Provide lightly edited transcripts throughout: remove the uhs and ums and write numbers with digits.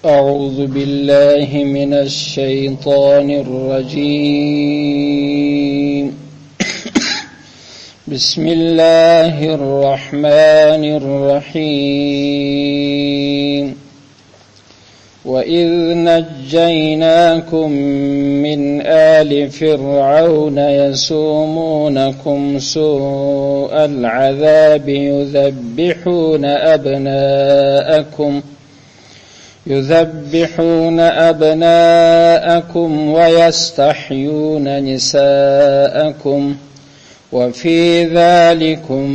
أعوذ بالله من الشيطان الرجيم. بسم الله الرحمن الرحيم. وإذ نجيناكم من آل فرعون يسومونكم سوء العذاب يذبحون أبناءكم ويستحيون نساءكم وفي ذلكم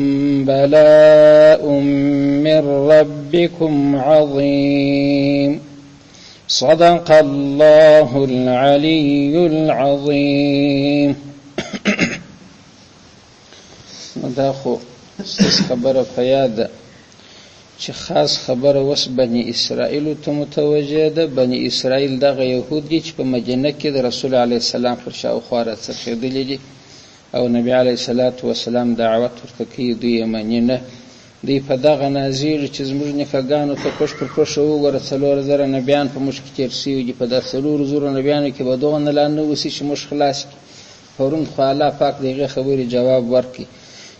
بلاء من ربكم عظيم. صدق الله العلي العظيم. مداخو استس خبره پیاده چې خاص خبره وس بني اسرائیل ته متوجه ده. بني اسرائیل دغه يهود دي چې په مدینه کې د رسول الله السلام پر شاوخوا راڅرخېدلي دي او نبی علیه الصلاة والسلام دعوت ورته کوي، دوی یې مني نه. دوی په دغه نازېږي چې زموږ نیکهګانو ته پش پر پشه وګوره 4000 نبیان په موږ کې تېر سوي دي. په دا 4000 نبیانو کې به دغه نه لا نه اوسي چې موږ خلاص کړي. پرون خو الله پاک د هغې خبرې جواب ورکړي.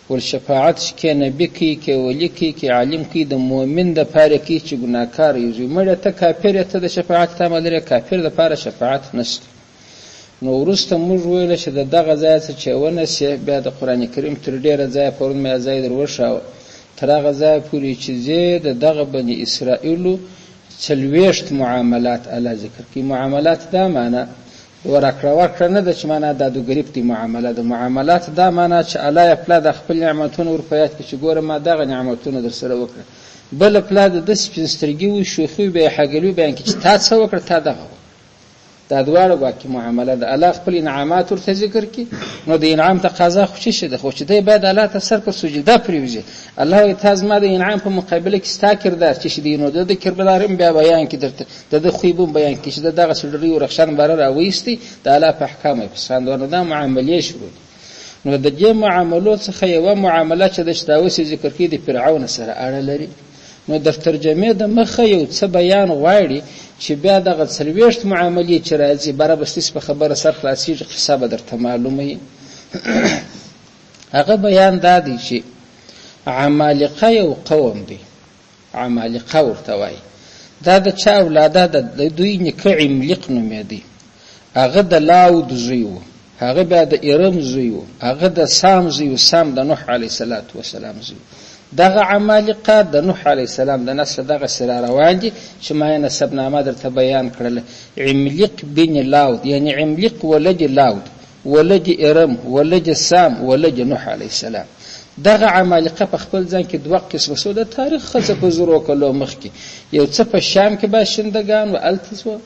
والشفاعت کې نبی کوي، کې ولی کوي، کې عالم کوي، د مؤمن دپاره کوي چې ګناهکار یې مړه ته کافر یې ته د شفاعت تمه لرې، کافر دپاره شفاعت نشته. نو وروسته موږ ویله چې د دغه ځایه څه چې ونسې بیا د قرآن کریم تر ډېره ځایه پرون مې ځای در وښاوه تر هغه ځایه پورې چې ځې د دغه بني اسرائیلو 40 معاملات الله ذکر کوي. معاملات دا معنا ورکړه ورکړه نه ده چې معنا دادوګریب دي. معاملات دا معنا چې الله یې پلا د خپل نعمتونه ور په یاد کړي چې ګوره ما دغه نعمتونه در سره وکړه. بله پلا د ده سپین سترګي وي، شوخي وي، بیا یې حاګلي بیان کړي چې تا څه وکړه، تا دغه وکړه. دا دواړه واقعي معامله ده. الله خپل انعامات ورته ذکر کړي، نو د انعام تقاضا خو څه شي ده؟ خو چې دی باید الله ته سر په سجده پرېوځي. الله وایي تا زما د انعام په مقابله کې ستا کردار څه شي دی، نو د ده کردار هم بیا بیان کړي درته، د ده خوی به هم بیان کړي چې د دغسې ډرۍ و رخشان باره راوایستی د الله په احکامو یې پسخاند. ورنه دا معاملې شروع دي. نو د دې معاملو څخه یوه معامله چې ده چې دا اوس یې ذکر کړي د فرعون سره اړه لري. نو در ترجمې د مخه یو څه بیان غواړي چې بیا دغه 40 معاملې چې راځي بره بستیس په خبره سر خلاصېږي، قصه به درته معلومه وي. هغه بیان دا دی چې عمالقه یو قوم دی، عمالقه ورته وایي. دا د چا اولاده ده؟ د دوی نیکه عملیق نومېدی. هغه د لاود زوی و، هغه بیا د ارم زوی و، هغه د سام زوی و، سام د نوح علیه السلام زوی. دغه عمالقه د نوح علیه السلام د نسل دغه سره روان دي چې ما یې نسبنامه درته بیان کړله. عملیق بن لاود، یعنی عملیق ولد لاود، ولد ارم، ولد سام، ولد نوح علیه السلام. دغه عمالقه په خپل ځان کې 2 قسمه سو. د تاریخ څخه په زرو کلو مخکې یو څه په شام کې باشندگان و التسو،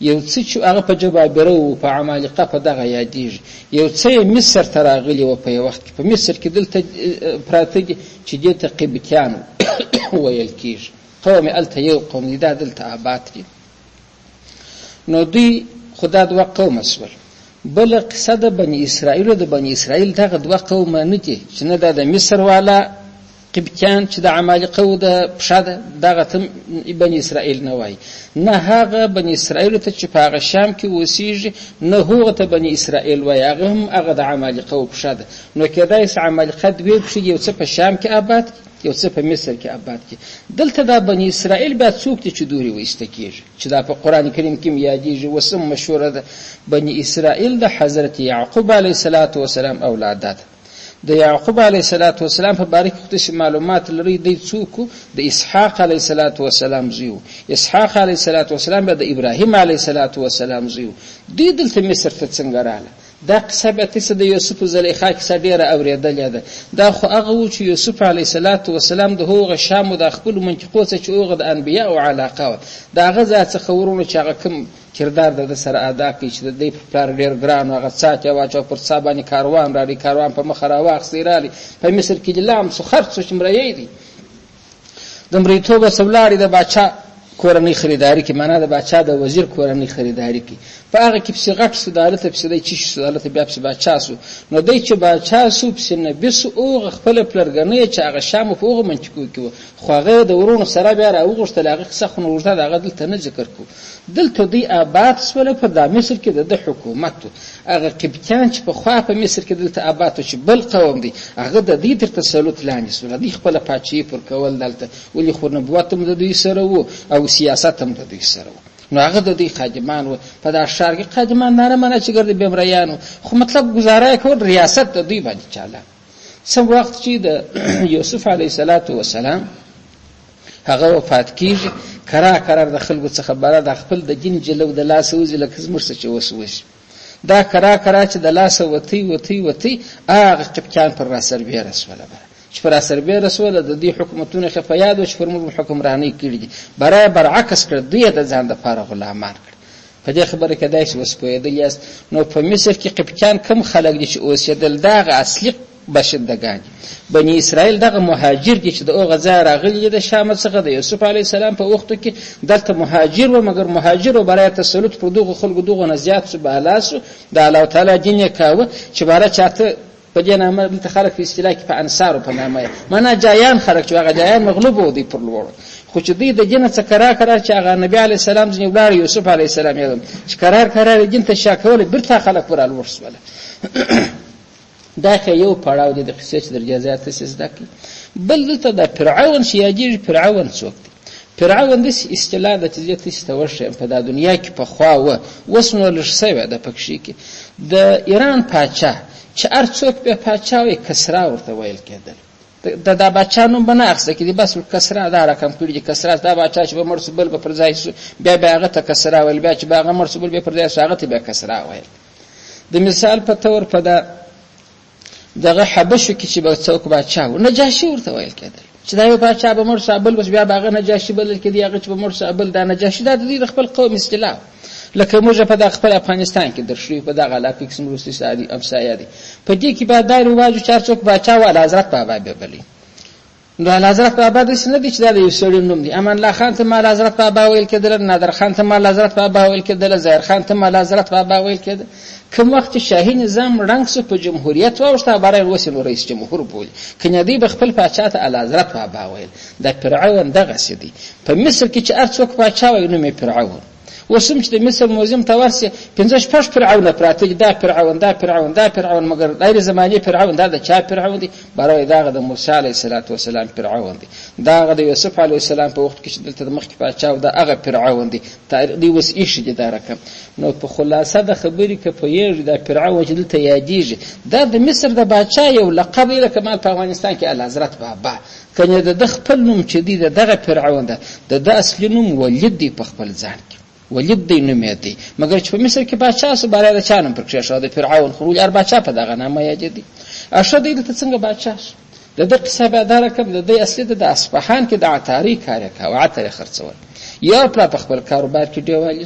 یو څه چې هغه په جبابره و په عمالقه په دغه یادېږي، یو څه یې مصر ته راغلي و په یو وخت کې. په مصر کې دلته پراته دي چې دې ته قبطیان ویل کېږي. قوم یې هلته یو قوم دی، دا دلته آباد دي. نو دوی خو دا 2 قومه سول. بله قصه د بني اسرائیلو. د بني اسرائیل دغه 2 قومه نه دي چې نه دا د مصر والا قبطیان چې د عمالقه و د پښه ده، دغه ته بني اسرائیل نه وایي. نه هغه بني اسرائیلو ته چې په هغه شام کې اوسېږي، نه هغه ته بني اسرائیل وایي، هغه هم هغه د عمالقه و پښه ده. نو کېدای سي عمالقه 2 پښې، یو څه په شام کې آباد کړي، یو څه په مصر کې آباد کړي. دلته دا بني اسرائیل بیا څوک دي چې دورې وایسته کېږي چې دا په قرآن کریم کې یادېږي، وسم مشهوره ده. بني اسرائیل د حضرت یعقوب علیه السلام اولاده ده. د یعقوب علیه السلام په باره کې خصوصي معلومات لري. دی څوک؟ د اسحاق علیه السلام زوی و. اسحاق علیه السلام بیا د ابراهیم علیه السلام زوی و. دوی دلته مصر ته څنګه راغله؟ دا قصه بیا تاسې د یوسف و زلیخا کیسه ډېره اورېدلې ده. دا خو هغه و چې یوسف علیه السلام د هغه شام و د خپلو منطقو څخه چې هغه د انبیاءو علاقه وه، د هغه ځای څخه ورونو چې هغه کوم کردار د سره ادا کوي چې د دې په پلار ډېر ګران و، هغه څاک یې واچو پر څا باندې کاروان راړي، کاروان په مخه راواخیستی راغلي. په مصر کې لام څو خرڅ چې مریی دي، د مریتوبه څه ولاړې د باچا کورنۍ خریداري کې، معنا د باچا د وزیر کورنۍ خریداري کې، په هغه کې پسې غټ سو، دالته پسې دی چې سو، دالته بیا پسې باچا سو. نو دی چې باچا سو پسې نبي سو، هغه خپل پلرګنۍ چې هغه شام په هغه منطقو کې و، خو هغه د ورونو سره بیا راوغوښتل، هغه قصه خو نو ورته هغه دلته نه ذکر کو. دلته دی آباد سول په د مصر کې د حکومت، هغه قبطیان چې په خوا په مصر کې دلته آباد چې بل قوم دی، هغه د دې تر تسلط لاندې سول، دی خپل پاچي پر کول دلته، ولې خو نبوت هم د دوی سره وو او سیاست هم د دوی سره وو. نو هغه د دوی خادمان وو، په دا ښار کې خادمان نه منه چې ګرځي بیمریانو، خو مطلب گزاره کول ریاست د دوی باندې چاله. سم وخت چې د یوسف علیه السلام هغه وفات کیږي، کرار د خلکو څخه خبره د خپل د جن جلو د لاس وځي لکه زموږ څه چې وسوي، دا کرار چې د لاس وتی هغه قبطیان پر را سربېره رسوله، چې پر را سربېره رسوله د دې حکومتونه خو په یاد و چې پر موږ حکمراني کړي دي، برعکس کړ، دوی د ځان لپاره غلامان کړ. په دې خبره کې داسې وسپوېدل یاست. نو په مصر کې قبطیان کم خلک دي چې اوسېدل، دغه اصلي بشندگان بني اسرائیل، دغه مهاجر دي چې د اوغه ځای راغلي د شام څخه د یوسف علی السلام په وخت کې دلته مهاجر و، مګر مهاجر و برای تسلط پر دغه خلکو دغه نه زیات سو بالاسو د الله تعالی دین کاوه چې بارا چاته په دې نامه د خلک په اصطلاح کې په انصار په نامه معنا جایان خلک چې هغه جایان مغلوب و دي پر لور، خو چې دوی د جن څخه کرار چې هغه نبی علی السلام ځنی ولار یوسف علی السلام یې چې کرار جن ته شاکول برته خلک پر الور سواله. دا که یو پړاو دی د قصې چې درجه زیاته زده کی. بل دلته د فرعون شیاجی فرعون څوک دی؟ فرعون د اصطلاح د تزیات استورشه په د دنیا کې په خوا و وسنو لښسوي د پکشي کې د ایران پاچا چې هر څوک په پاچا وي کسرا ورته ویل کېدل. دا بچا نوم بنا اخسته کې بس کسرا دا رقم کړی چې کسرا دا بچا چې به مرسوبل به پر ځای بیا هغه ته کسرا ویل، بیا چې هغه مرسوبل به پر ځای هغه ته بیا کسرا ویل. د مثال په تور په دا دغه حبشو کې چې به څوک بچا و نجاشي ورته ویل کېدل چې دا یو بچا به مرسوبل بس بیا هغه نجاشي بل کې دی، هغه چې به مرسوبل دا نجاشي دا د خپل قوم اصطلاح، لکه موږ په دغه خپل افغانستان کې درشوي په دغه علاقه کې سم روسي سادي امسایه دي، په دې کې به دا رواج چار څوک بچا و حضرت بابا به بلی. نو حضرت بابا د سند چې دا یو سړی نوم دی، امان الله خان ته مال حضرت بابا ویل کېدل، نادر خان ته مال حضرت بابا ویل کېدل، زهیر خان ته مال حضرت بابا ویل کېدل. کوم وخت شاهي نظام رنګ سو په جمهوریت واوښته برای وسیل رئیس جمهور بولی کنه دی بخپل پاچا ته حضرت بابا ویل. د فرعون دغه سدي په مصر کې چې ارڅوک پاچا وي نو می فرعون. وسم چې د مصر موزیم ته ورسي 15 فرعون پراته دا فرعون مګر غیر زماني فرعون دا د چا فرعون دی؟ برای داغه د موسی علیه السلام فرعون دی، داغه د یوسف علیه السلام په وخت کې چې دلته د مخکې پاچا دا هغه فرعون دی، دی وس ایش دي دا رقم. نو په خلاصه د خبرې کې په یوه د فرعون چې دلته یادېږي دا د مصر د بادشاه یو لقب دی، لکه مال په افغانستان کې حضرت بابا کنه د خپل نوم چې دی دغه فرعون ده، د اصلي نوم ولید دی په خپل ځان کې ولید دی نوم دی، مګر چې په مصر کې بادشاه سو برای د چانم پر کې شو د فرعون خو ار بادشاه په دغه نامه یاد دی. اشد دی ته څنګه بادشاه د قصه به دا رقم د اصلي د اصفهان کې د عطاری کار کوي، عطر خرڅول یا په خپل کاروبار کې دیوالی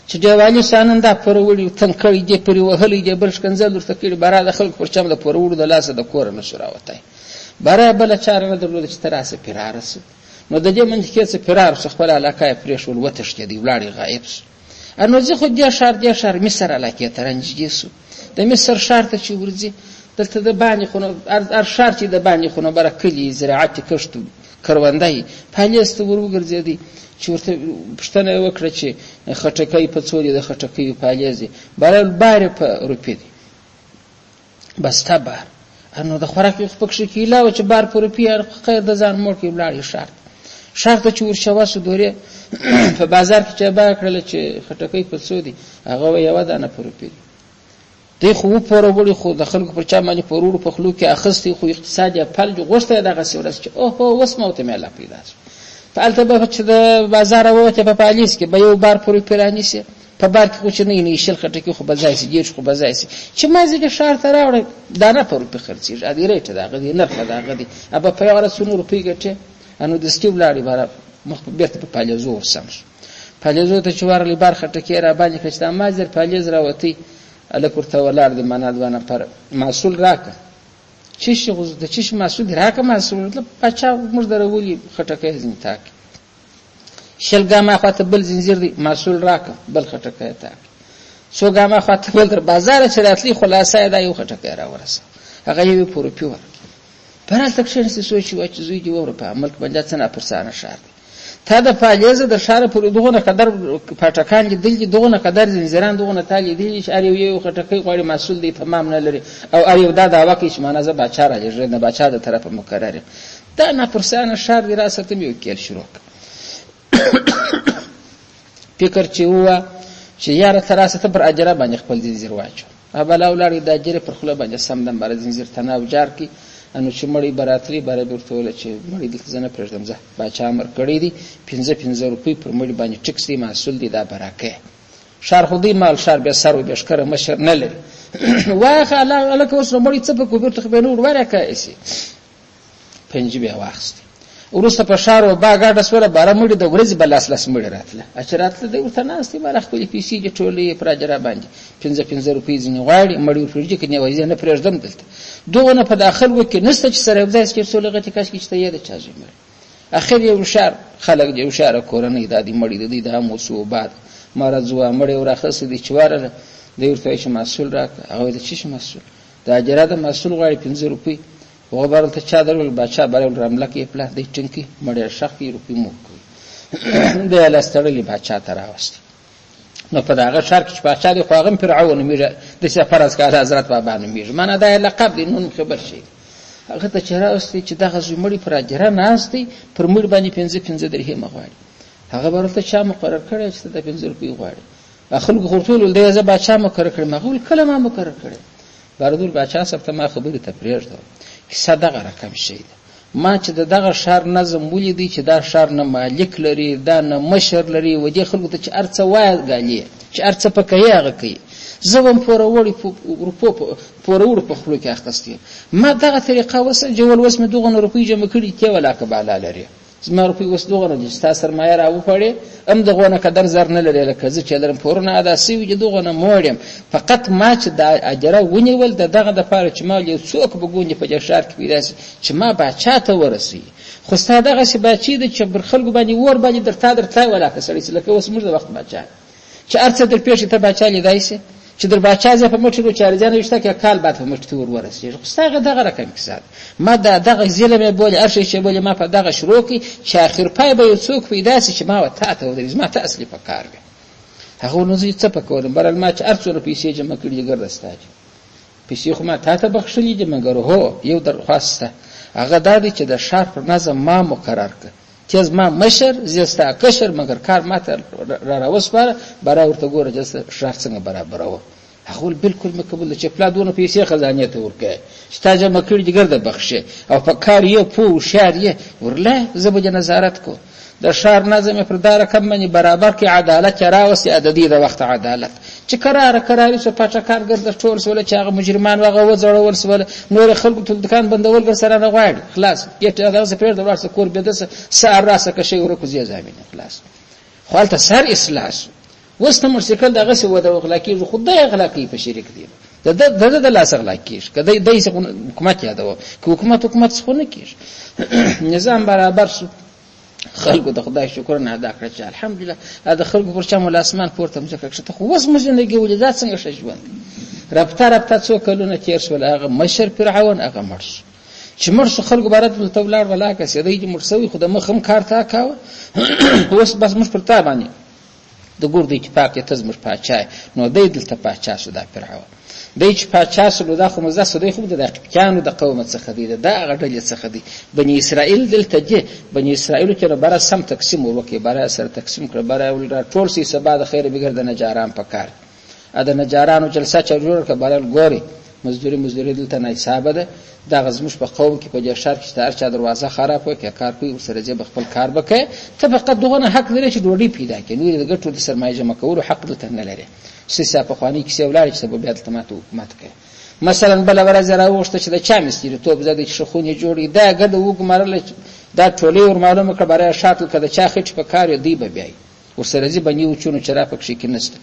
چې دیوالی ساننده پروړي تنکړي دې پرې وهلې دې برش کنزل ورته کړي برا د خلک پر چم د پروړو د لاسه د کور نه شراوته برا بل چاره نه درلود چې تراسه پیرارس. نو د دې منځ کې څه فرار څخه خپل علاقه پرېښول وتښتې دی ولاړی غایب شو. انو زه خو دې شهر مصر علاقه ترنجې سو د مصر شهر ته چې ورځي دلته د باندې خو ار شهر چې د باندې خو برکلی زراعت کښت کروندای پالیست ورګرځېدی چې ورته پښتنه وکړه چې خټکۍ په څولې د خټکۍ پالیزي برل بار په روپې دی بس تبع انو د خوراک پکښ کې علاوه چې بار په روپې خیر د ځان مور کې ولاړی شهر ته چې ورشوا سو دوره په بازار کې چې با کړل چې خټکۍ په څو دی هغه یو دانه په روپې دی خو په وروړي خو د خلکو پر چا باندې په وروړو په خلکو کې اخستي خو اقتصادي پلج غوښته دغه سورس چې اوه وسموته مې لا پیدا شو پالته به چې د بازار وته په پالیس کې به یو بار پر پیرانی سي په بار کې خو نه شل خټکی خو بځای سي جیر خو بځای سي چې ما زه د شهر ته راوړم دانه پر په خرڅي ادي ریټ دغه دی نرخ دغه دی ابا په یو رسونو روپی ګټه انو د سټیو لاړی بار مخ بیرته په پالیزو ورسم پالیزو ته چې ورلی بار خټکی را باندې کښته ما زر پالیز راوتی الکورته ولار د منادوانه پر مسول راکه چی غوځ د چی مسول راکه مسول مطلب پچا موږ درولي خټکی زین تاک شل ګامه خواته بل زنجیر دی محصول راکم بل خټکی تا څو ګامه خواته بل تر بازار چې راتلی خلاصه دا یو خټکی را ورسه هغه یو پور پیور پرال تکشن سي سوچ و چې زوی دی ور په عمل باندې څنګه پرسانه شار تا د پالیزه د شار پر دغه قدر پټکان دي دغه قدر زنجیران دغه تالي دي چې ار یو خټکی غوړي مسول دی تمام نه لري او ار یو دا واکه چې مانزه بچا راځي نه بچا د طرفه مقرره دا نه پرسانه شار دی راسته یو کېل شروع فکر چې هوا چې یاره تراسه ته پر اجره باندې خپل زنجیر واچو ابل اولاد د اجره پر خله باندې سم دم بر زنجیر تناو جار کی انو چې مړی براتری بار ورته چې مړی د ځنه پرځم زه باچا امر کړی دی 15 روپۍ پر مړی باندې ټیکس دی محصول دی دا برکه شار خودی مال شار به سر او بشکره مشر نه لري واخه الله کوس مړی څه په کوبر تخ به نور ورکه اسی پنځه به واخست ورسته په شار او باګاډه سره بار مړی د ورځ بلاس لاس مړی راتله اچراتله د ورته ناستي مال خپل پیسې د ټولې پر اجره باندې 15 روپۍ ځنی غواړي مړی فرجه کې نه وایي نه پرېږدم دلته دوغه نه په داخل وکي نسته چې سره وځي چې څولغه کاش کې ته یې د چا زمر اخر یو شهر خلک یو شهر کورنۍ د دې مړی د دې د موصوبات مرزوا مړی ورخص دي چواره د ورته چې مسول راک هغه د چی مسول د اجره د مسول غواړي 15 روپۍ وګورل ته چا درول بچا برول رمله کې پلا د ټنکی مړی شخې روپۍ مو د لاستړلې بچا تراوست نو په داغه شرک چې بچا دی خواغم فرعون میره د سفرز کاله حضرت بابا نو میره معنا دا لقب دی نو خبر شي هغه ته چراوستي چې دغه زمړی پر اجره ناشتي پر مړ باندې 15 درهم غواړي هغه ورته چا مقرر کړی چې د 15 روپۍ غواړي خلکو خورتول دی زه بچا مقرر کړم مغول کلمه مقرر کړی باردور بچا سره ما خبرې ته پریږدم صدقه رقم شي ما چې دغه شهر نظم ولیدي چې دا شهر نه مالک لري دا نه مشر لري و دې خلکو ته چې ارڅه وای غالي چې ارڅه پکې هغه کوي زوم پوروړي پوروړ په خلکو کې اخستي ما دغه طریقه وسه جوول وسمه دغه روپۍ جمع کړي ته ولا کباله لري زما روپۍ وس دغه نه ستا سرمایه راو پړې ام دغه نه قدر زر نه لري لکه چې لرم پورنه ادا سی وي دغه نه موړم فقط ما چې د اجره ونیول دغه د پاره چې ما یو څوک بګونی په جشار کې پیدا چې ما بچا ته ورسی خو ستا دغه سی بچی د چې بر خلکو باندې ور باندې درته ولا کسړی لکه اوس موږ د وخت بچا چې ارڅه در پیښه ته بچا لیدای سي چې در بچا ځه په مټو چارجانه وشته کې کال بعد په مټو ور ورسېږي خو ستغه دغه رقم کسات ما دغه زیلمه بوله ارشي چې بوله ما په دغه شروع کې چې اخر پای به یو څوک پیدا سي چې ما وته ته ودرې ما ته اصلي په کار وي هغه نو زه څه پکورم برل ما چې ارڅو پیسې جمع کړې ګرځستاج پیسې خو ما ته بخښلې دي مګر هو یو درخواسته هغه د دې چې د شهر پر نظم ما مقرر کړ چې ما مشر زستا کشر مګر کار ماته را راوسپاره برای ورته ګوره چې شهر څنګه برابر و هغه بالکل مقبول چې پلا دونه پیسې خزانه ته ورکه شتاجه مکړي ګرځه بخښه او په کار یې پو شهر یې ورله زبده نظارت کو د شهر نظم پر دار کم باندې برابر کې عدالت راوسی عددي د وخت عدالت چې قراري څه پټکار ګرځه ټول سول چې هغه مجرمان واغه وځړول سول نور خلکو ته دکان بندول ګر سره نه غواړي خلاص یې هغه څه پیر د ورسره کور به د سار راسه کې شي ورکو زی زمين خلاص خپل سر اصلاح وسته مرسکل دغه څه ودا اخلاقی خدای اخلاقی په شریک دی د لاس اخلاقیش کله دای حکومت یادو که حکومت څخه نه کیږي نظام برابر شو خلکو د خدای شکر نه ادا کړ چې الحمدلله دا خلکو پر چا مول اسمان پورته مځکه شته خو وس مزندګي ولادت څنګه شژوند رابطه څو کلونه تیر شول هغه مشر فرعون هغه مرش چې مرش خلکو بارات ول تولار ولا که سیدی مرسوي خو د مخم کار تا کاوه وس بس مش پر تا باندې د ګور د اتفاق ته تزمر پاچای نو د دلته پاچا شو د فرعون د چې پاچا شو د خو مزه سده خو د کانو د قوم څخه دی د غټل څخه دی بني اسرائیل دلته جه بني اسرائیل چې برا سم تقسیم وکي برا سره تقسیم کړ برا ول ټول سي سبا د خیر بغیر د نجاران پکار ا د نجارانو جلسه چجوړ ک برا ګوري مزدوري دلته نه حساب ده دا غزمش په قوم کې په جشار کې هر چا دروازه خراب وکړي کار کوي سره ځي خپل کار وکړي ته فقط دغه حق لري چې ډوډۍ پیدا کړي نو د ګټو د سرمایه جمع کولو حق دلته نه لري سیسه په خواني کې سیولار چې سبب بیا ته حکومت کوي مثلا بل ورځ راوښته چې د چا مستری توپ زده چې شخونی جوړي دا ګډ وګمرل دا ټولې ور معلومه کړه برای شاتل کده چا خټ په کار دی به بیاي ورسره ځي بني وچونو چې را پکښې کې نشته.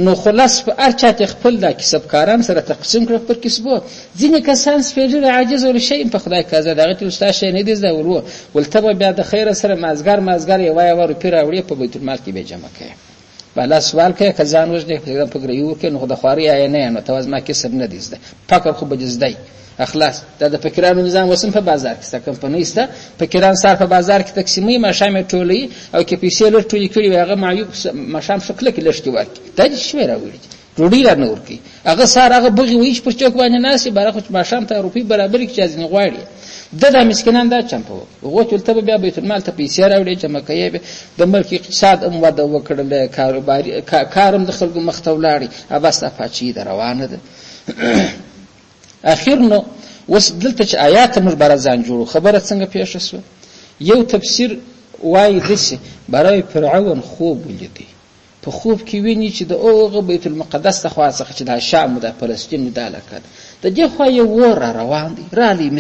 نو خلاص په هر چا ته خپل دا کسبکاران سره تقسیم کړه پر کسبو. ځینې کسان سپېډر عاجز ول شي په خدای کازه دغه ته استاد شي نه دي زده ولته بیا د خیر سره مازګر یو روپۍ راوړي په بیت المال کې به جمع کوي. بالا سوال کوي که ځان وژنې په ګریو کې نو د خواري نه نو ته ما کسب نه دي زده فقر خو به زده اخلاص دا د فکرانو نظام وسم په بازار کې ستا کمپنۍ ستا فکران سار په بازار کې تقسیمي ماشام ټولي او کې پیسې لر ټولي کړي هغه معیوب ماشام شکل کې لشتي ورکي دا شوي راوړي ډوډۍ را نور کی هغه سار هغه بغي ویش په چوک باندې ناسي برخه ماشام ته روپی برابر کې چازې غواړي د مسکینان دا چمپو وګو چې ته بیا بیت المال ته پیسې راوړي جمع کوي د ملک اقتصاد هم وده وکړل کاروبار کارم د خلکو مختولاړي ابسته پاچی در روانه ده. اخر نو وس دلته چې آیات موږ برازان جوړو خبره څنګه پیښه شو. یو تفسیر وایي دسه برای فرعون خوب ولیدي په خوب کې ویني چې د اوغه بیت المقدس ته خواڅه چې د شام د فلسطین د علاقه د دې خو یو ور روان دي رالی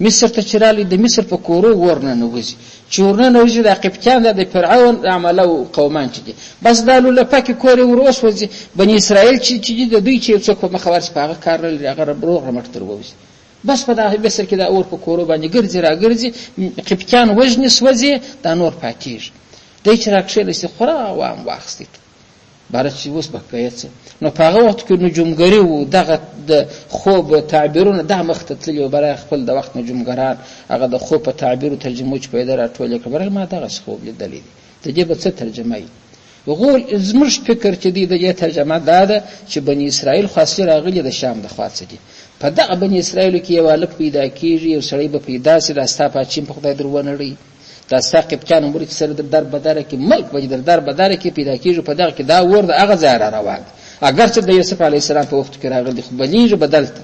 مصر ته چرالی د مصر په کورو ورنه نوځي چورنه نوځي د قبطیان د فرعون عملو قومان چې بس دالو لپاره کوري وروس وځي بني اسرائیل چې د دوی چې څوک په مخاور سپاغه کار لري هغه بروغ رمټ تر وځي بس په دغه مصر کې د اور په کورو باندې ګرځي قبطیان وژني سوځي د نور پاتېږي دای چې راکښل سي خورا وام واخستې بار چې اوس بکایته نو په هغه وخت کې نجومګری وو دغه د خوب تعبیرونه د مختتلی برای خپل د وخت نجومګران هغه د خوب په تعبیر ترجمه چې پیدا راټول کړ برای ما دغه خوب لیدلې دي ته به څه ترجمه ای وګول زموږ فکر چې دی د ترجمه ده چې بنی اسرائیل خاصه راغلي د شام د خواڅه دي په دغه بنی اسرائیل کې یو الک پیدا کیږي یو سړی به پیدا سي راستا پاچیم په خدای درونه لري دا ساقب چانه موري سره در بدره کې ملک وجه در بدره کې پیدا کیږي په دغه کې دا ورد هغه ځای را روان اگر چې د یوسف علی السلام په وخت کې راغلی خو بلیږي بدلته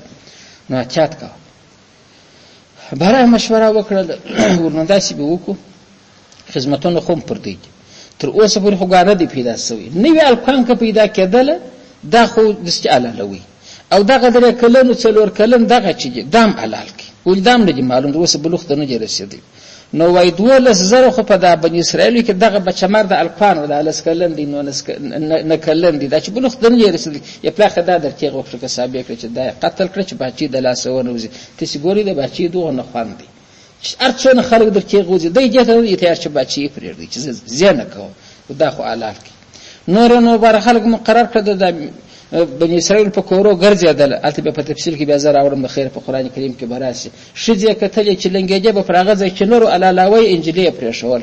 نو چات کا برای مشوره وکړه ورننداسي به وکړو خدمتونه خو پر دی تر اوسه پورې خو غاړه دی پیدا شوی نوې الکان کې پیدا کېدل دا خو د استعاله لوي او دغه درې کلن څلور کلن دغه چې دام حلال کی ولدام نه معلوم اوسه بلوغ نه رسیدي نو وای 12,000 خو په د بنی اسرائیل کې دغه بچمر د الکان د الاسکلن دي نو نه کلن دي دا چې بلوغ نه رسیدي یې پلاخه دا درته غوښته حساب کړ چې دا قتل کړ چې بچی د لاسونه وزي تاسو ګوري د بچی دوه نه خواندي ارڅونه خلک درته غوځي دای جته یې تیار چې بچی پرېږدي چې زیانه کوم دا خو علال کی نو بار خلک مقرر کړ د بنی اسرائیل په کورو ګرځیدل البته په تفصیل کې بیا زه راوړم د خیر په قران کریم کې براسي شذې کتلې چې لنګېجه په فرغه چې نور علالاوي انجیلی پرېښول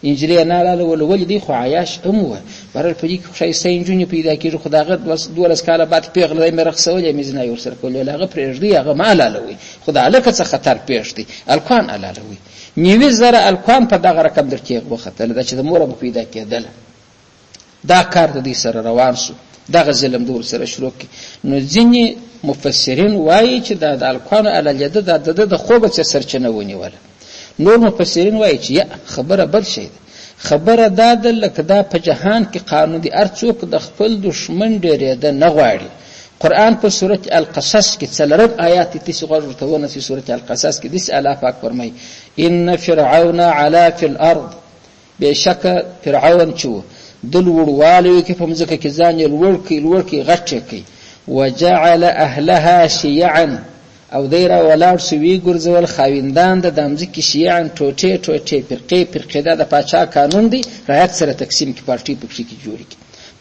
انجیلی نه لاله ول دي خو عیاش اموه برل په دې کې شایسته انجونی پیدا کیږي خداغه 12 کاله بعد پیغله مې رخصولې مې زنه یو سر کولې هغه پرېږدي هغه مالالوي خدای الکه څه خطر پېښ دي الکان علالوي نیوي زره الکان په دغه رقم درته وختل دا چې د مور په پیدا کېدل دا کار د دې سره روان شو دغه ظلم دور سره شروع کی نو ځینې مفسرین وایي چې د الکان علالید د خوبه څخه سرچینه ونیول نور مفسرین وایي چې خبره بل شي خبره دا د لکه دا په جهان کې قانون دي ارڅوک د خپل دشمن ډېرېده نه غواړي قرآن په سورة القصص کې څلورم آیات تیس غوړته ونه په سورة القصص کې دس الله پاک فرمایي ان فرعون علا فی الارض بشک فرعون چو دل وړوالو کې په مځکه کې ځان لوړ کې غټ کې وجعل اهلها شيعا او دیره ولاړ سوي ګرځول خاوندان د مځکې شيعا ټوټه فرقې د پاچا قانون دی رعایت سره تقسیم کې پارټي پکې کې جوړي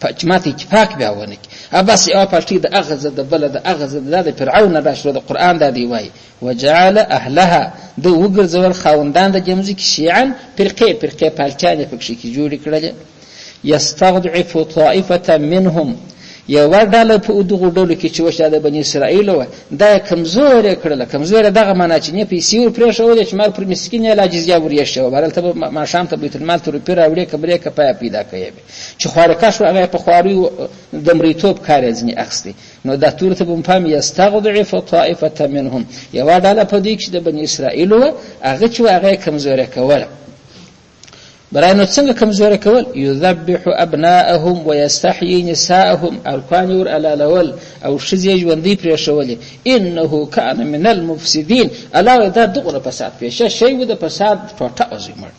پچمات اتفاق بیا ونه کی اباس یو پارټي د اغزه د بلد اغزه د فرعون راشد د قران د دی وای وجعل اهلها د وګرځول خاوندان د مځکې شيعا فرقې پالچانه پکې کې جوړي کړل يستضعف طائفه منهم یو ډله په دغه ډلو کې چې وشه د بنی اسرائیل و دا کمزور دغه معنا چې نه پیسې ور پرې شو چې مال پر مسکین یا جزیه ور یشو برالته ما شام ته بیت المال تر پیرا وړي کبره کپا پیدا کوي چې خوارکا شو هغه په خواري د مریتوب کار ځنی اخستي نو دا ټول ته په فهم يستضعف طائفه منهم یو ډله په دې کې د بنی اسرائیل و هغه چې هغه کمزور کوله برای نو څنګه کمزور کول یذبح ابناءهم ويستحيي نساءهم الکان ور علالول او شذې ژوندۍ پرې شولې انه کان من المفسدين علاوه دا دغه فساد پیښه شی و د فساد ټوټه ازمر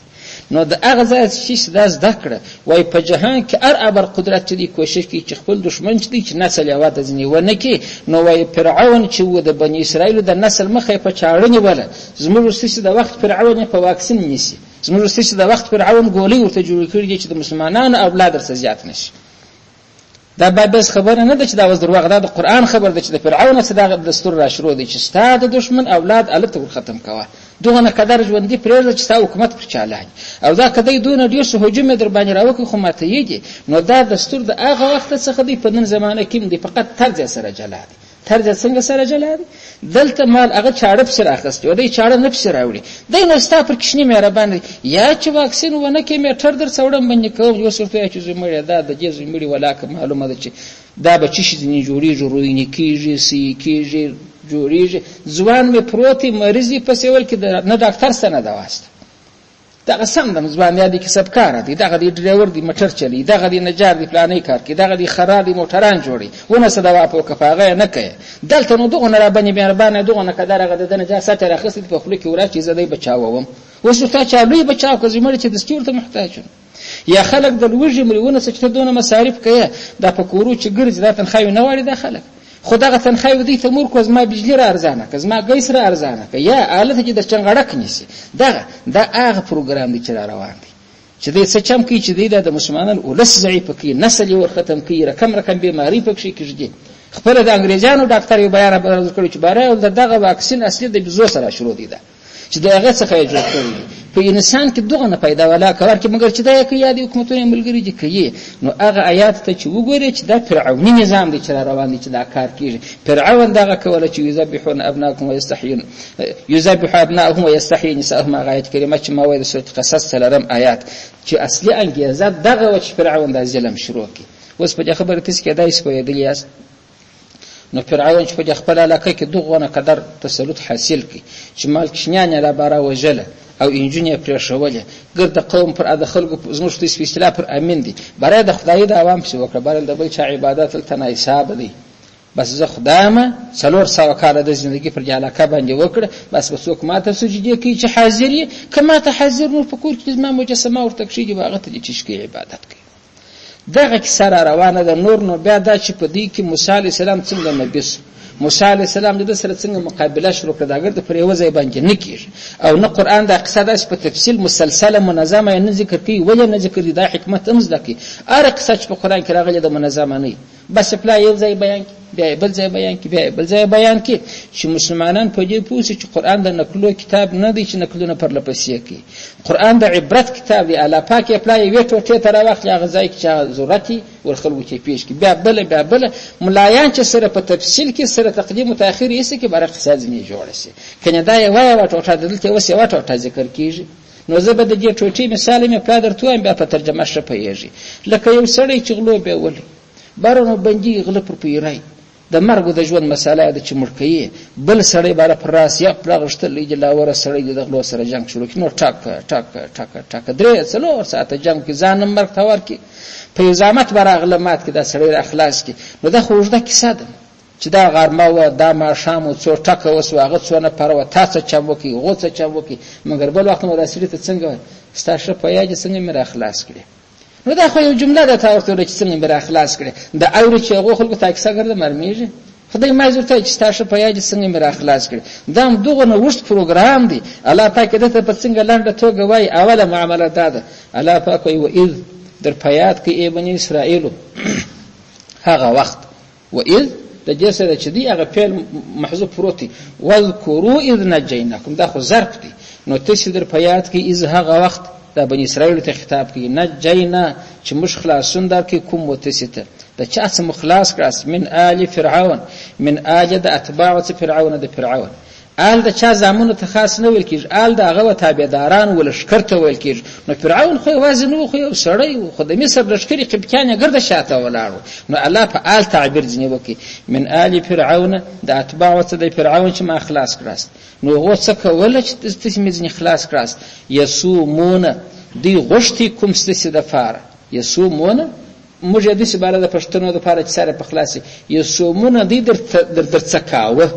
نو د هغه ځای چې دا زده کړه وای په جهان کې هر ابر قدرت چې دی کوشش کوي چې خپل دشمن چې دی چې نسل یې واده ځنی ونه کې نو وای فرعون چې و د بنی اسرائیل د نسل مخه په چاړنی ولا زموږ ستاسو د وخت فرعون په واکسین نیسی زموږ ستاسو د وخت فرعون ګولې ورته جوړ کړی چې د مسلمانانو اولاد سره زیات نشي دا بس خبره نه ده چې دا وز دروغ ده د قران خبر ده چې د فرعون څخه د دستور را شروع دي چې ستاسو د دشمن اولاد الته ور ختم کوا دغه قدر ژوندۍ پرېږده چې ستاسو حکومت پر چالاي او دا کدی دونه ډیر څه هجوم در باندې راوکي خو ماته یې نو دا دستور د هغه وخت څخه دی په نن زمانه کې دی فقط طرز سره جلا دي طرز څنګه سره جلا دي دلته مال هغه چاړه پر اخست او دی چاړه نه پر راوړي دای نو ستا پر کښنی مهربان یا چې واکسین ونه کې میټر در څوړم باندې کوم یو څه چې زموږه دا د جز مړي ولاکه معلومه ده چې دا به چې شي جوړیږي روینې کیږي سی کیږي جوړیږي ځوان می پروتي مریضي په سیول کې نه ډاکټر سره نه دا واسطه دا قسم د ځوان یادي کې سب کار دي دغه دی ډرایور دی موټر چلی دغه دی نجار دی پلانې کار کوي دغه دی خراب دی موټران جوړي ونه صدا په کفاغه نه کوي دلته نو دغه نه باندې مهربانه دغه نه کدارغه د نجاست راخصت په خپل کې ورا چې زده بچاوم وسو تا چالوې بچاو کوي مړ چې دستور ته محتاج یا خلک د لوږې مليونه څه ته دونه مصارف کوي دا په کورو چې ګرځي دا تنخوي نه وړي د خلک خدای تنخوي دي ته مور کوز ما بجلی را ارزانه کز ما ګیس را ارزانه ک یا آلت چې د چنګړک نیسی دا هغه پروګرام دی چې روان دی چې دې څه چم کی چې د مسلمانانو ولس ضعیف کی نسل یې ور ختم کی رقم بیماری پکې کیږي خپل د انګريزانو ډاکټر یې بیان کړی چې باره دغه واکسین اصلي د بزو سره شروع دي چې دغه څخه یې جوړ کړی په انسان کې دغه نه پیدا ولا کار کې مګر چې دا کې یادي حکومتونه ملګری دي کوي نو هغه آیات ته چې وګوري چې دا فرعوني نظام دی چې روان دي چې دا کار کوي فرعون دغه کوله چې یذبحون ابناءکم ويستحيون یذبح ابناءهم ويستحيي نساءهم آیات کریمه چې ما وایي د سورۃ قصص سلام آیات چې اصلي انګیزه دغه چې فرعون د ظلم شروع کی اوس په خبره تاسو کې دای سپوی دی یاست نو فرعون چې په خپل علاقه کې دغه قدر تسلط حاصل کی چې مال کشنیان لا بارا وجله او انجینیر پر شوله ګرد قوم پر د خلکو زموږ د سپیشلا پر امین دي برای د خدای د عوام څخه وکړه برای د بل چا عبادت تل حساب دي بس زه خدامه څلور سو کال د ژوندۍ پر علاقه باندې وکړه بس څوک ماته سجدي کوي چې حاضر کما ته حاضر نو فکر کې زما مجسمه ورته کړي باغ ته چې کی عبادت کوي دغه کیسه روانه ده نور نو بیا دا چې په دې کې موسی علی السلام څنګه نبی موسی علیه السلام د سره څنګه مقابله شروع کړه دا ګرد پر یو ځای باندې نکیږي او نه قران د قصه داس په تفصیل مسلسله منظمه نه ذکر کوي ولا نه ذکر دي دا حکمت هم ځکه ار قصه په قران کې راغلي د منظمه نه بس پلا یو ځای بیان بیا بل ځای بیان کې بیا بل ځای بیان کې چې مسلمانان په دې پوښتنه چې قران د نقلو کتاب نه دی چې نقلونه پر لپسې کوي قران د عبرت کتاب دی الله پاک پلا یو ټوټه تر وخت هغه ځای کې ضرورتي ورخلو کې پیش کې بیا بل ملایان چې سره په تفصیل کې سره تقدیم او تاخير یې سکه بر اقتصاد زمي جوړ شي کنه دا یو ټوټه دلته وسه یو ټوټه ذکر کیږي نو زه به د دې ټوټې مثال مې په درته بیا په ترجمه شپېږي لکه یو سړی چې غلو به ولي بارونو بنجي غل پر پیرای د مرګ د ژوند مساله د چې مړکې بل سړی بار پر راس یا پر غشتل جلاوره سړی د غلو سره جنگ شروع کینو ټاک درې څلور ساعت جنگ کې ځان مرګ تور کې په یزامت براغله مات کې د سړی اخلاص کې نو د خوږه کیسه ده چې دا غرمه و دا ما شام او څو ټکه وسو هغه څونه پر و تاسو چموکي غوڅه چموکي مګر بل وخت نو راسلی ته څنګه ستاسو په یاد څنګه مې اخلاص کړي نو دا خو یو جمله ده تاسو ته چې څنګه مې اخلاص کړي دا اوري چې هغه خلکو تاکسه ګرځي مرمیږي خدای ما زړه چې ستاسو په یاد څنګه مې اخلاص کړي دا دغه نو وشت پروګرام دی الله پاک دې ته په څنګه لاندې توګه وای اوله معامله ده الله پاک وي و اذ در پیات کې ای بنی اسرائیل هغه وخت و اذ د دې سره چې دی هغه فعل محذوف پروتي واذکروا اذ نجیناکم دا خو ظرف دی نو تاسو در پیات کې اذ هغه وخت د بنی اسرائیل ته خطاب کوي نجینا چې مش خلاصون در کې کوم متسته د چا څخه مخلاص کړه من آل فرعون من آل د اتباع فرعون د فرعون آل د چا زامنو ته خاص نه ویل کیږي آل د هغه تابعداران ولشکر ته ویل کیږي نو فرعون خو وازنو خو یو سړی خو د مصر لشکري قبطیان ګرځه شاته ولاړو نو الله په آل تعبیر ځنی وکي من آل فرعون د اتباع د فرعون چې ما خلاص کړاست نو هو څه کول چې تاسو مې خلاص کړاست یسومون دی غشتي کوم ستاسو د فار یسومون موږ د دې سباله د پښتنو د فار چې سره په خلاصي یسومون دی در څکاوه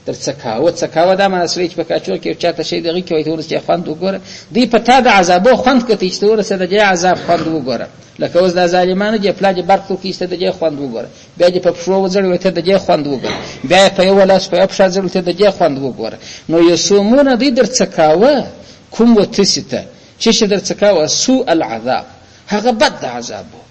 در څکاوه دا معنی سړی چې په کاچوغه کې چاته شي دغه کې وایي ته ورسې خوند وګوره دی په تا د عذابو خوند کته چې ورسې د عذاب خوند وګوره لکه اوس د ظالمانو چې پلاج برق تو کیسته د خوند وګوره بیا چې په پښو وځړ وته د خوند وګوره بیا په یو لاس په پښه ځړ وته د خوند وګوره نو یسومون دی در څکاوه کوم وتسته چې در څکاوه سوء العذاب هغه بد عذابو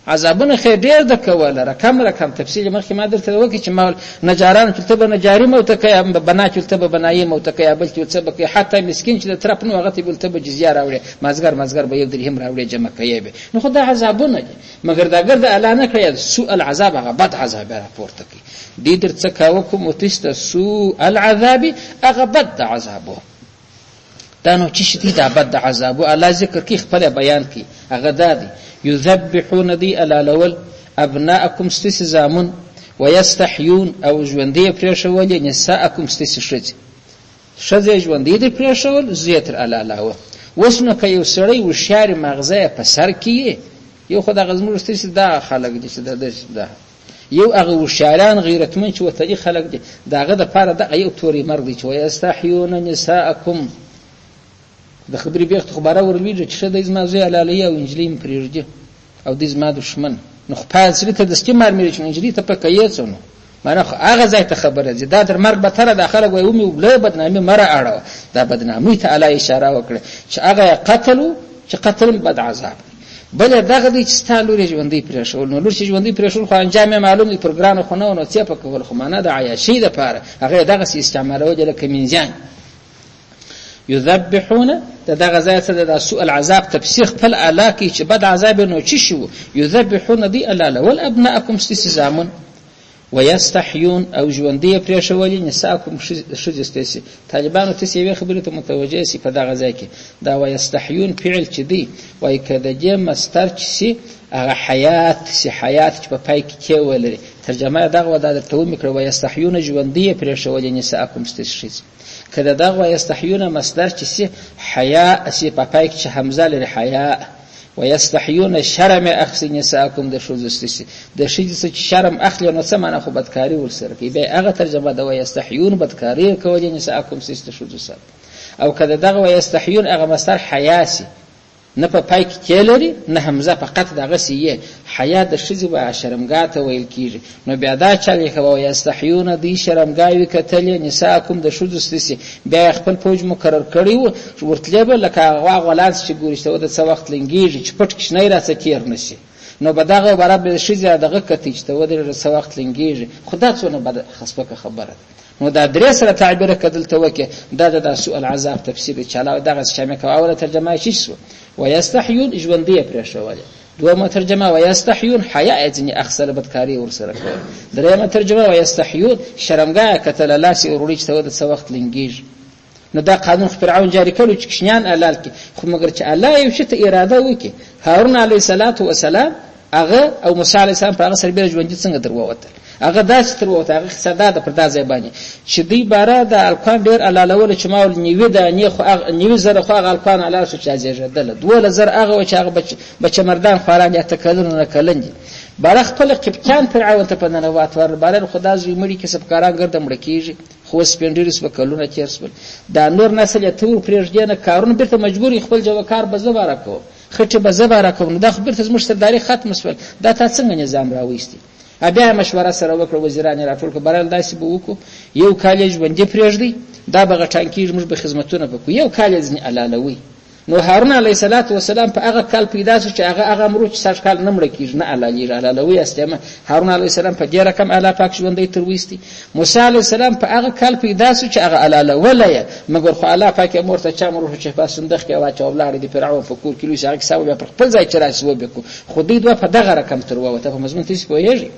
عذابونه خیر ډیر د کوله رقم تفصیل مخکې ما درته وکړي چې ما نجاران چې تبه نجاری موتکه بنا چې تبه بنایي موتکه بل چې څه بکې حتی مسکین چې د طرف نو هغه ته بل تبه جزیه راوړي مازګر به یو درهم راوړي جمع کوي به نو خدای عذابونه دي مګر دا ګرد اعلان کړی سوء العذاب هغه بد عذاب راپورته کوي دې در څه کاوه کوم وتست سوء العذاب هغه بد عذابو دا نو چې شدید دا بد عذابو الله ذکر کې خپل بیان کوي هغه دادي يذبحون دي الالول ابناءكم استس زامن ويستحيون او ژوندې پرېښول نساءكم استس شذ ژوندې دي پرېښول زیتر الالاوه وسنه کې یو سړی وشاري مغزه په سر کې یو خدای غزمور استس دا خلق دي چې دا یو هغه وشاران غیرتمن چې وته خلق دي داغه د پاره د یو توري مرګ دي چې ويستحيون نساءكم د خبرې بیخت خبره ورلویږي چې د زما زوی علالیه او انجلیم پرېږدي او د زما دشمن نو خپل سره ته د استعمار مې چې انجلی ته پکې یڅونو معنی هغه ځای ته خبره دي دا در مرګ به تر داخله وي او مې له بدنامي مره اړه دا بدنامي ته علی اشاره وکړه چې هغه قتلو چې قتل بد عذاب بل دغه دي چې ستالو ژوندې پرېښول نو لور چې ژوندې پرېښول خو انجام معلوم دی پروګرام خو نه څه په کول خو معنا د عیاشي د پاره هغه دغه استعمارو د کمینځان يذبحون دغه ځای څه د سوء العذاب تفسیر خپل علاقه چې بد عذاب نو چی شو يذبحون دي الاله والابناءكم استسزامون ويستحيون او ژوندې پرېښول نساءكم شذستسي طالبانو ته سی خبره ته متوجه سي په دغه ځای کې دا ويستحيون فعل چې دی وای کده جه مستر چې سي هغه حیات چې په پای کې ولري ترجمه دغه ودا د تومي کړو ويستحيون ژوندې پرېښول نساءكم استسشي کله دغه ويستحيون مصدر چې سي حیا سي په پای کې حمزه لري حیا ويستحيون شرم اخذ نساءكم د شوزستسي د شیدس چې شرم اخلي نو څه معنا خو بدکاری ورسره کوي به هغه ترجمه د ويستحيون بدکاری کوي نساءكم سيست شوزس او کله دغه ويستحيون هغه مصدر حیاسي نه په پای کې لري نه حمزه فقط دغه سیه حیا د شذ و شرمګا ته ویل کیږي نو بیا دا چالي کوي یستحیون دی شرمګاوي کتل نساءکم د شذ استسی بیا خپل فوج مقرر کړی و ورتلې به لکه غوالانس چې ګورشته د څه وخت لنګیږي چې پټ کښنی راڅ تیر نشي نو بداغه برابر شذ دغه کتی چې د څه وخت لنګیږي خدا څونه بد خصبه خبره نو دا درې سره تعبیر کدل توکه دا د سوء العذاب تفسیر چاله دغه شمه کوي اوله ترجمه شي شو ويستحيون ژوندې پرېښول دومره ترجمه ويستحيون حیا ځنی اخسر بدکاری ورسره کوي درېمه ترجمه ويستحيون شرمګا کتل لاسي ورولې چې د څه وخت لنګیږي نو دا قانون فرعون جاری کړو چې کشنیان علال کې خو مګر چې الله یو شته اراده وکي هارون علیه السلام هغه او موسی علیه السلام په هغه سره به ژوند څنګه درووته هغه داس تر وته هغه صدا د پردا ځای باندې چې دی بارا د الکان ډیر علالول چې ماول نیوی د نه خو نیوی زره خو هغه الکان علاله چې ازیجدل دوله زر هغه چې هغه بچ مردان خوران یا تکلون نه کلنجي بارا خپل قبطان فرعون ته په ننوات ور بارا خدا زوی مړي کسب کاران ګرځم مړکیږي خو سپینډریس په کلونه چیرسبل دا نور نسل ته پرېږدي نه کارونه بیرته مجبور خپل جوکار بزباره کو خټه بزباره کو نو دا خبره زموږ سرداري ختم شول دا تاسو څنګه نظام راوېستي بیا مشوره سره وکړو وزیران راټول کو برال داسې به وکړو یو کالج باندې پرېږدي دا به غټانکی موږ به خدمتونه وکړو یو کالج نه علالوي نو هارون علیه السلام په هغه کال پیدا شو چې هغه امر چې سر کال نه مړ کیږي نه علالوي استعمال هارون علیه السلام په ډیره کم اعلی پاک ژوندې ترويستي موسی علیه السلام په هغه کال پیدا شو چې هغه علالوي مګر خو الله پاک امر ته چا مروه چې په صندوق کې واچو ولار دي فرعون په کور کې لوي هغه حساب په خپل ځای چرای سو به کو خو دې دوه په دغه رقم تروته په مضمون تاسو پوهیږئ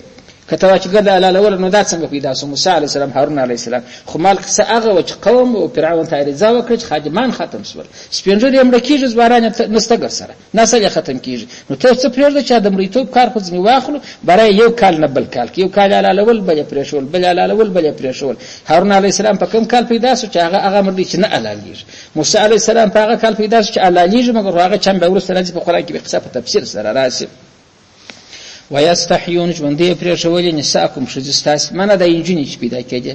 کته چې ګرځا علالول نو دا څنګه پیدا شو موسی علیه السلام هارون علیه السلام خو مال څه هغه چې قوم او فرعون ته رضا وکړ چې خادمان ختم شول سپینځل یې مړ کیږي زباران نستګر سره نسل ختم کیږي نو ته څه پرېږده چې د مړیتوب کار خو ځنی واخلو برای یو کال نه بل کال یو کال علالول بل پرېښول بل علالول بل پرېښول هارون علیه السلام په کوم کال پیدا شو چې هغه مړ دي چې نه علالیږي موسی علیه السلام په هغه کال پیدا شو چې علالیږي مګر هغه چم به ورسره راځي په قران کې به قصه په تفسیر سره راځي ويستحيون ژوندې پرېښول نساءكم شذستاس منه د انجینی چې پیدا کېږي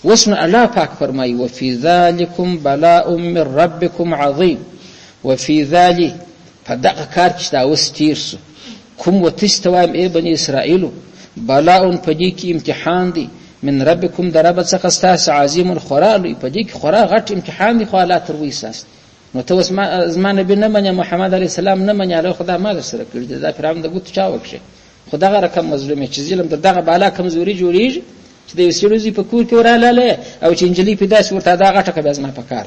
اوس نو الله پاک فرمایي وفي ذلكم بلاء من ربكم عظيم. وفي ذلك فدغه کار چې دا اوس تیر سو کوم وتستوایم ای بني اسرائیلو بلاء پدې کې امتحان دی من ربكم درب څخه ستاسو عظیم خورا لوی پدې کې خورا غټ امتحان دی خو الله تر وېساست. نو ته اوس ما نبی نه منې محمد علیه السلام نه منې الله خدا ما سره کړی دا فرعون د ګوت چا وکړي خدای رقم مظلومه چې ظلم دغه بالا کمزوري جوړیږي چې د وسیلوزي په کور کې وراله او چې انجلي په داس ورته دا غټه کې بازما پکار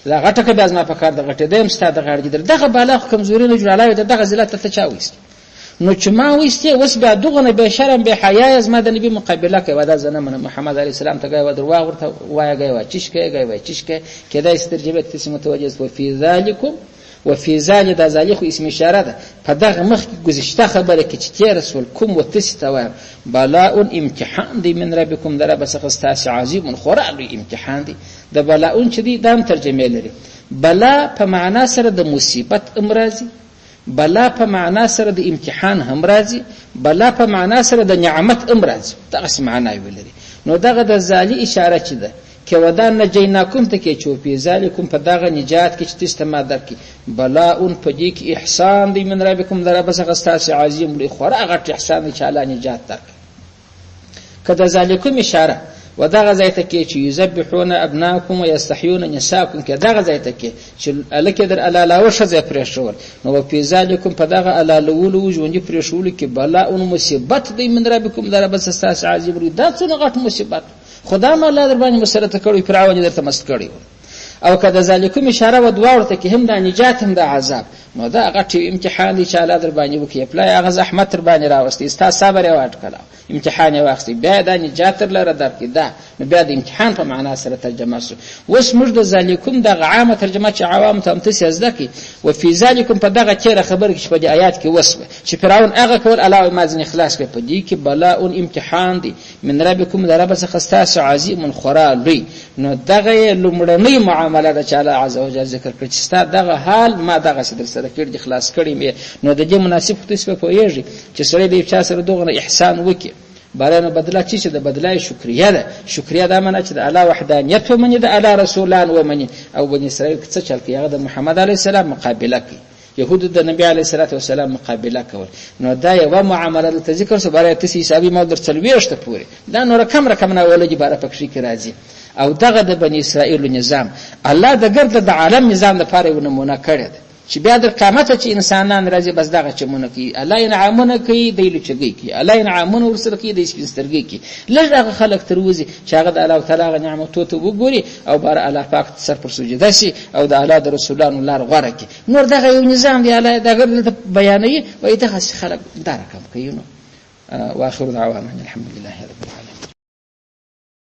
دا غټه کې بازما پکار د غټه دیم ستاده غړګي دغه بالا کمزوري نه جوړاله دغه ذلت ته چا وېست. نو چې ما وېستې اوس بیا دغه نه به شرم به حیا از ما د نبی مقابله کوي دا زنه من محمد علیه السلام ته غوې درواغ ورته وایي چشکه کدا استرجمه تاسو متوجه او فی ذالکم وفي ذلك دا ذلك اسم اشاره ده فدغه مخ گذشته خبره کې چې رسول کوم وتستوى بلاء امتحان دی من ربكم در بس خستاس عظیم خورا امتحان دی د بلاء چې دی دام ترجمه لري. بلا په معنا سره د مصیبت امراضی، بلا په معنا سره د امتحان همراضی، بلا په معنا سره د نعمت امراضی، دغه معنی ولري. نو دغه د ذالی اشاره چي ده که ودان نجیناکم ته کې چوپی ذالکم په دغه نجات کې چې تاسو ما درکې بلاء په دې کې احسان دی من ربکم در بس غستاس عظیم لري خورا غټ احسان چې الله نجات درک. کدا ذالکم اشاره ودغه ځای ته کې چې یذبحون ابناکم ويستحيون نساکم کې دغه ځای ته کې چې الکه در الاله وشزه پرېښول نو په ذالکم په دغه الاله ولو ژوندې پرېښول کې بلاء مصیبت دی من ربکم در بس غستاس عظیم لري دا څنګه غټ مصیبت خدا ما الله در باندې مسرت کړی فرعون درته مست کړی او کده ذالکم اشاره و دوا ورته کې هم د نجات هم د عذاب. نو دا غټ امتحان دی چې الله در باندې وکي پلای هغه زحمت در باندې راوستي ستا صبر یې واټ کړه امتحان یې واخستي بیا د نجات لره درکې دا نو بیا د امتحان په معنا سره ترجمه شو. اوس موږ د ذالکم د عامه ترجمه چې عوام ته هم تاسو زده کی وفي ذالکم په دغه چیرې خبر کې په دې آیات کې وسوه چې فرعون هغه کول الله ما ځنی خلاص کړ په دې کې بلاء امتحان دی من ربکم در رب څخه ستاسو عظیم خورا لوی. نو دغه لمړنۍ معامله د چې الله عز وجل ذکر کړ چې ستا دغه حال ما دغه صدر سره کړ د خلاص کړی مې. نو د دې مناسب تاسو په پوهیږي چې سره دې چا سره دغه احسان وکي بارانه بدله چې د بدلای شکریا ده. شکریا ده معنی چې د الله وحدانیت ومني د الله رسولان ومني او بني اسرائیل څه چل کې هغه د محمد علیه السلام مقابله کوي يهود د نبی علیه الصلاه والسلام مقابله کول. نو دا یو معامله د ذکر سره بارے تاسو حسابي مو در څلويشته پوری دا نور کم نه ولګي بارے پکې کې راځي او دغه د بني اسرائیل نظام الله د ګرد د عالم نظام لپاره یو نمونه کړی دی چې بیا د قیامت چې انسانان راځي بس دغه چمونه کوي الله انعامونه کوي د لچګي کوي الله انعامونه ورسره کوي د سپینسترګي کوي لږه خلک تروزي چې هغه د الله تعالی نعمتو ته وګوري او بار الله پاک سر پر سجده شي او د الله د رسولانو لار غوړه کوي. نور دغه یو نظام دی الله دغه بیانوي وای دغه خلک دا رقم کوي. نو واخر دعوانا الحمد لله رب العالمين.